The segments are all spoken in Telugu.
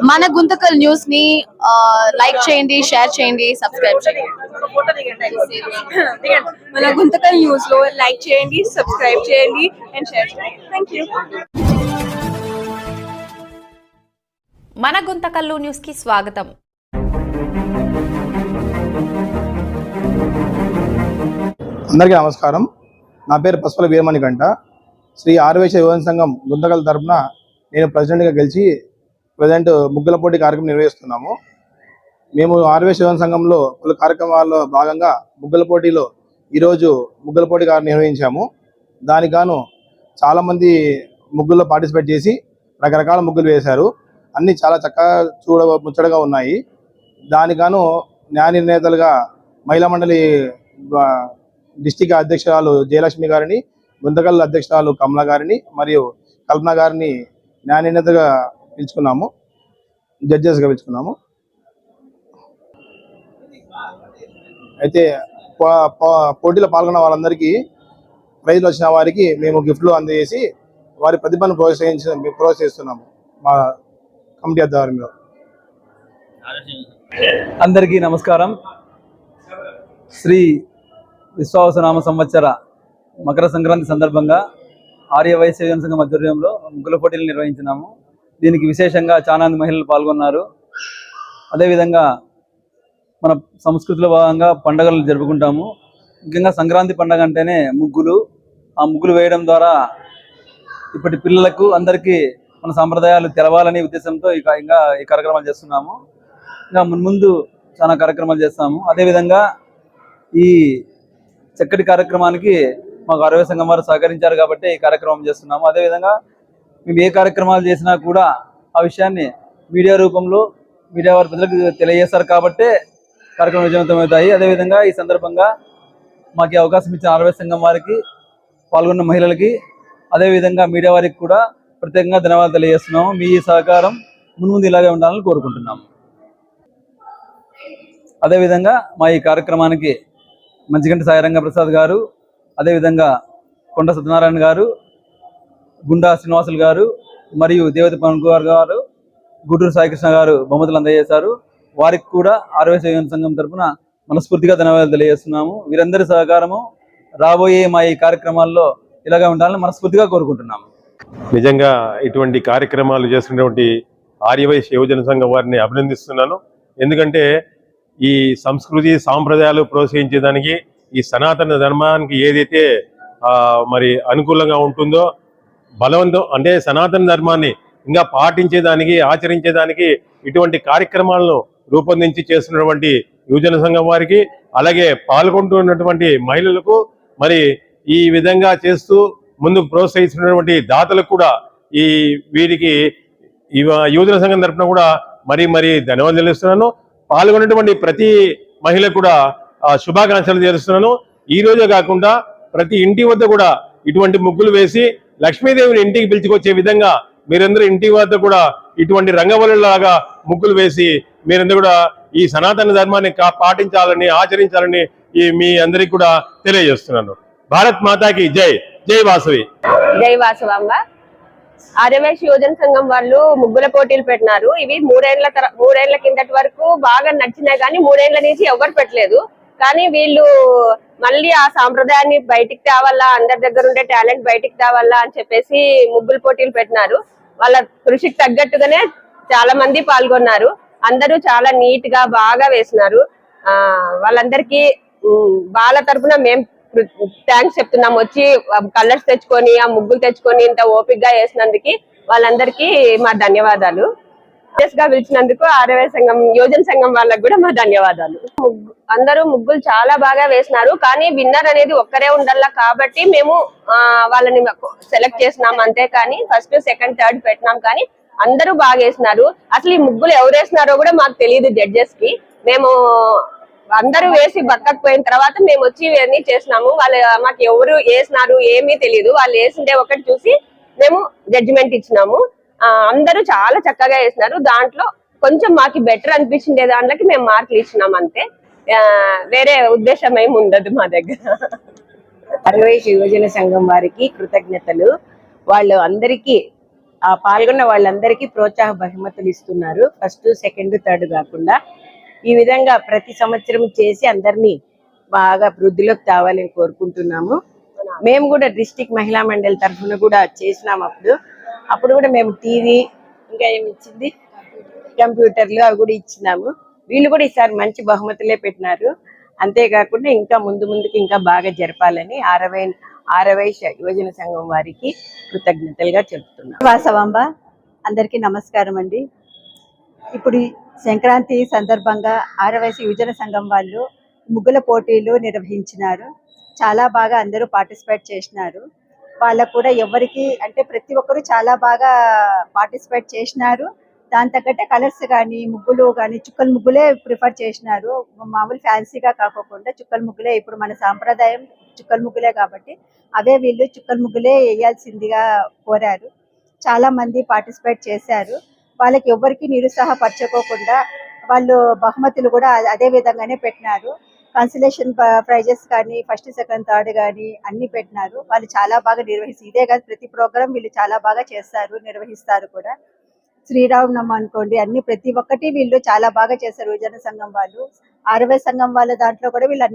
మన గుంతకల్ న్యూస్ ని లైక్ చేయండి, షేర్ చేయండి, సబ్స్క్రైబ్ చేయండి. మన గుంతకల్ న్యూస్ లో లైక్ చేయండి, సబ్స్క్రైబ్ చేయండి అండ్ షేర్ చేయండి. థాంక్యూ. మన గుంతకల్లు న్యూస్ కి స్వాగతం. అందరికీ నమస్కారం. నా పేరు పసుపల వీరమణికంట. శ్రీ ఆర్వేశ యువజన సంఘం గుంతకల్ తరపున నేను ప్రెసిడెంట్గా గెలిచి ప్రజెంట్ ముగ్గుల పోటీ కార్యక్రమం నిర్వహిస్తున్నాము. మేము ఆర్వేశ యువజన సంఘంలో పలు కార్యక్రమాల్లో భాగంగా ముగ్గుల పోటీలో ఈరోజు ముగ్గుల పోటీ నిర్వహించాము. దానికి గాను చాలామంది ముగ్గుల్లో పార్టిసిపేట్ చేసి రకరకాల ముగ్గులు వేశారు. అన్నీ చాలా చక్కగా ముచ్చటగా ఉన్నాయి. దానికి గాను న్యాయ నిర్ణేతలుగా మహిళా మండలి డిస్టిక్ అధ్యక్షురాలు జయలక్ష్మి గారిని, గుంతకల్ అధ్యక్షురాలు కమల గారిని మరియు కల్పన గారిని న్యాయ నిర్ణేతగా పిలుచుకున్నాము, జడ్జెస్గా పిలుచుకున్నాము. అయితే పోటీలో పాల్గొన్న వాళ్ళందరికీ ప్రైజ్లు వచ్చిన వారికి మేము గిఫ్ట్లు అందజేసి వారి ప్రతిభను ప్రోత్సహిస్తున్నాము మా కమిటీ ఆధ్వర్యంలో. అందరికీ నమస్కారం. శ్రీ విశ్వావసనామ సంవత్సర మకర సంక్రాంతి సందర్భంగా ఆర్యవైశ్య యువజన సంఘం ఆధ్వర్యంలో ముగ్గుల పోటీలు నిర్వహించినాము. దీనికి విశేషంగా చాలా మంది మహిళలు పాల్గొన్నారు. అదేవిధంగా మన సంస్కృతిలో భాగంగా పండుగలు జరుపుకుంటాము. ముఖ్యంగా సంక్రాంతి పండుగ అంటేనే ముగ్గులు. ఆ ముగ్గులు వేయడం ద్వారా ఇప్పటి పిల్లలకు అందరికీ మన సాంప్రదాయాలు తెలవాలనే ఉద్దేశంతో ఈ కార్యక్రమాలు చేస్తున్నాము. ఇంకా మున్ముందు చాలా కార్యక్రమాలు చేస్తాము. అదేవిధంగా ఈ చక్కటి కార్యక్రమానికి మాకు ఆర్వే సంఘం వారు సహకరించారు కాబట్టి ఈ కార్యక్రమం చేస్తున్నాము. అదేవిధంగా మేము ఏ కార్యక్రమాలు చేసినా కూడా ఆ విషయాన్ని మీడియా రూపంలో మీడియా వారి ప్రజలకు తెలియజేస్తారు కాబట్టి కార్యక్రమం విజయవంతమవుతాయి. అదేవిధంగా ఈ సందర్భంగా మాకు అవకాశం ఇచ్చిన ఆర్వే సంఘం వారికి, పాల్గొన్న మహిళలకి, అదేవిధంగా మీడియా వారికి కూడా ప్రత్యేకంగా ధన్యవాదాలు తెలియజేస్తున్నాము. మీ సహకారం మున్ముందు ఇలాగే ఉండాలని కోరుకుంటున్నాము. అదేవిధంగా మా ఈ కార్యక్రమానికి మంచిగంటి సాయిరంగ ప్రసాద్ గారు, అదేవిధంగా కొండ సత్యనారాయణ గారు, గుండా శ్రీనివాసులు గారు మరియు దేవతి పవన్ కుమార్ గారు, గుంటూరు సాయికృష్ణ గారు బహుమతులు అందజేశారు. వారికి కూడా ఆర్వేశ యువజన సంఘం తరఫున మనస్ఫూర్తిగా ధన్యవాదాలు తెలియజేస్తున్నాము. వీరందరి సహకారము రాబోయే మా ఈ కార్యక్రమాల్లో ఇలాగే ఉండాలని మనస్ఫూర్తిగా కోరుకుంటున్నాము. నిజంగా ఇటువంటి కార్యక్రమాలు చేస్తున్నటువంటి ఆర్యవైశ్య యువజన సంఘం వారిని అభినందిస్తున్నాను. ఎందుకంటే ఈ సంస్కృతి సాంప్రదాయాలు ప్రోత్సహించేదానికి, ఈ సనాతన ధర్మానికి ఏదైతే మరి అనుకూలంగా ఉంటుందో బలవంతం అంటే సనాతన ధర్మాన్ని ఇంకా పాటించేదానికి, ఆచరించేదానికి ఇటువంటి కార్యక్రమాలను రూపొందించి చేస్తున్నటువంటి యువజన సంఘం వారికి, అలాగే పాల్గొంటున్నటువంటి మహిళలకు, మరి ఈ విధంగా చేస్తూ ముందుకు ప్రోత్సహిస్తున్నటువంటి దాతలకు కూడా ఈ వీరికి యువజన సంఘం తరఫున కూడా మరీ ధన్యవాదాలు తెలుస్తున్నాను. పాల్గొన్నటువంటి ప్రతి మహిళ కూడా శుభాకాంక్షలు తెలుస్తున్నాను. ఈ రోజే కాకుండా ప్రతి ఇంటి వద్ద కూడా ఇటువంటి ముగ్గులు వేసి లక్ష్మీదేవిని ఇంటికి పిలుచుకొచ్చే విధంగా మీరందరూ ఇంటి వద్ద కూడా ఇటువంటి రంగవల్లిలాగా ముగ్గులు వేసి మీరందరూ కూడా ఈ సనాతన ధర్మాన్ని పాటించాలని, ఆచరించాలని మీ అందరికీ కూడా తెలియజేస్తున్నాను. భారత్ మాతాకి జై. జై వాసవి. జై వాసవాంబ. ఆర్యవైశ్య యువజన సంఘం వాళ్ళు ముగ్గుల పోటీలు పెట్టినారు. ఇవి మూడేళ్ల కిందటి వరకు బాగా నచ్చినాయి, కానీ 3 ఏళ్ల నుంచి ఎవరు పెట్టలేదు. కానీ వీళ్ళు మళ్ళీ ఆ సాంప్రదాయాన్ని బయటికి తేవాలా, అందరి దగ్గర ఉండే టాలెంట్ బయటికి తేవాలా అని చెప్పేసి ముగ్గుల పోటీలు పెట్టినారు. వాళ్ళ కృషికి తగ్గట్టుగానే చాలా మంది పాల్గొన్నారు. అందరూ చాలా నీట్ గా బాగా వేసినారు. వాళ్ళందరికీ వాళ్ళ తరఫున మేము థ్యాంక్స్ చెప్తున్నాం. వచ్చి కలర్స్ తెచ్చుకొని, ఆ ముగ్గులు తెచ్చుకొని ఇంత ఓపిక్ గా వేసినందుకు వాళ్ళందరికీ మా ధన్యవాదాలు. గా పిలిచినందుకు ఆర్యవై సంఘం యువజన సంఘం వాళ్ళకి కూడా మా ధన్యవాదాలు. అందరూ ముగ్గులు చాలా బాగా వేసినారు. కానీ విన్నర్ అనేది ఒక్కరే ఉండాలా కాబట్టి మేము వాళ్ళని సెలెక్ట్ చేసినాం అంతే. కానీ ఫస్ట్, సెకండ్, థర్డ్ పెట్టినాం. కానీ అందరూ బాగా వేసినారు. అసలు ఈ ముగ్గులు ఎవరు వేసినారో కూడా మాకు తెలియదు జడ్జెస్ కి. మేము అందరూ వేసి బతకపోయిన తర్వాత మేము వచ్చి ఇవన్నీ చేసినాము. వాళ్ళు మాకు ఎవరు వేసినారు ఏమీ తెలియదు. వాళ్ళు వేసిందే ఒకటి చూసి మేము జడ్జిమెంట్ ఇచ్చినాము. అందరూ చాలా చక్కగా వేసినారు. దాంట్లో కొంచెం మాకు బెటర్ అనిపించింది దాంట్లోకి మేము మార్కులు ఇచ్చినాం అంతే. వేరే ఉద్దేశం ఏమి ఉండదు మా దగ్గర. ఆర్యవైశ్య యువజన సంఘం వారికి కృతజ్ఞతలు. వాళ్ళు అందరికీ ఆ పాల్గొన్న వాళ్ళందరికీ ప్రోత్సాహ బహుమతులు ఇస్తున్నారు. ఫస్ట్, సెకండ్, థర్డ్ కాకుండా ఈ విధంగా ప్రతి సంవత్సరం చేసి అందరినీ బాగా వృద్ధిలోకి తేవాలని కోరుకుంటున్నాము. మేము కూడా డిస్ట్రిక్ట్ మహిళా మండలి తరఫున కూడా చేసినాం. అప్పుడు కూడా మేము టీవీ, ఇంకా ఏమి ఇచ్చింది, కంప్యూటర్లు అవి కూడా ఇచ్చినాము. వీళ్ళు కూడా ఈసారి మంచి బహుమతులే పెట్టినారు. అంతేకాకుండా ఇంకా ముందుకి ఇంకా బాగా జరపాలని ఆరవైశ్య యువజన సంఘం వారికి కృతజ్ఞతలుగా చెప్తున్నాం. వాసవాంబ, అందరికీ నమస్కారం అండి. ఇప్పుడు ఈ సంక్రాంతి సందర్భంగా ఆరవైశ్య యువజన సంఘం వాళ్ళు ముగ్గుల పోటీలు నిర్వహించినారు. చాలా బాగా అందరూ పార్టిసిపేట్ చేసినారు. వాళ్ళకు కూడా ఎవరికి అంటే ప్రతి ఒక్కరు చాలా బాగా పార్టిసిపేట్ చేసినారు. దాని తగ్గట్టే కలర్స్ కానీ ముగ్గులు కానీ చుక్కల ముగ్గులే ప్రిఫర్ చేసినారు. మామూలు ఫ్యాన్సీగా కాకుండా చుక్కల ముగ్గులే, ఇప్పుడు మన సాంప్రదాయం చుక్కల ముగ్గులే కాబట్టి అవే వీళ్ళు చుక్కల ముగ్గులే వేయాల్సిందిగా కోరారు. చాలా మంది పార్టిసిపేట్ చేశారు. వాళ్ళకి ఎవరికి నిరుత్సాహపరచుకోకుండా వాళ్ళు బహుమతులు కూడా అదే విధంగానే పెట్టినారు. కన్సలేషన్ ప్రైజెస్ కానీ ఫస్ట్, సెకండ్, థర్డ్ కానీ అన్ని పెట్టినారు. వాళ్ళు చాలా బాగా ఇదే కాదు, ప్రతి ప్రోగ్రామ్ వీళ్ళు చాలా బాగా చేస్తారు, నిర్వహిస్తారు కూడా. శ్రీరామనవమి అనుకోండి, అన్ని ప్రతి ఒక్కటి వీళ్ళు చాలా బాగా చేస్తారు. యువజన సంఘం వాళ్ళు, ఆరవై సంఘం వాళ్ళ దాంట్లో కూడా వీళ్ళు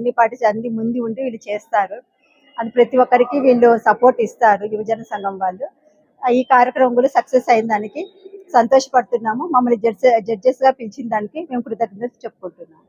అన్ని ముందు ఉండి వీళ్ళు చేస్తారు. అది ప్రతి ఒక్కరికి వీళ్ళు సపోర్ట్ ఇస్తారు యువజన సంఘం వాళ్ళు. ఈ కార్యక్రమం కూడా సక్సెస్ అయిన దానికి సంతోషపడుతున్నాము. మమ్మల్ని జడ్జెస్ గా పిలిచిన దానికి మేము కృతజ్ఞతలు చెప్పుకుంటున్నాము.